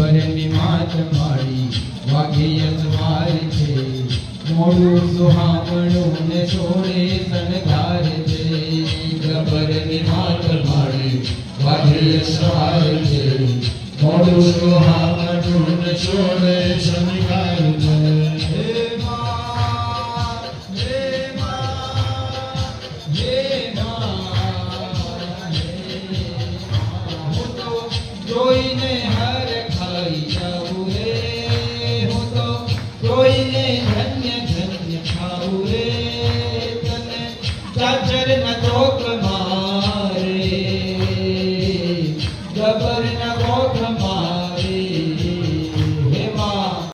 ગબરની માત માડી વાઘે અસવાર છે, મોડું સુહામણું ને સોળે શણગાર છે. ગબરની માત માડી વાઘે અસવાર છે, મોડું સુહામણું ને સોળે શણગાર છે. જોઈને હર ખાઈ જાઉં રે, હું તો જોઈને ધન્ય ધન્ય ખાઉં રે. તને ચાચર ન તો કમારે, ગબર ન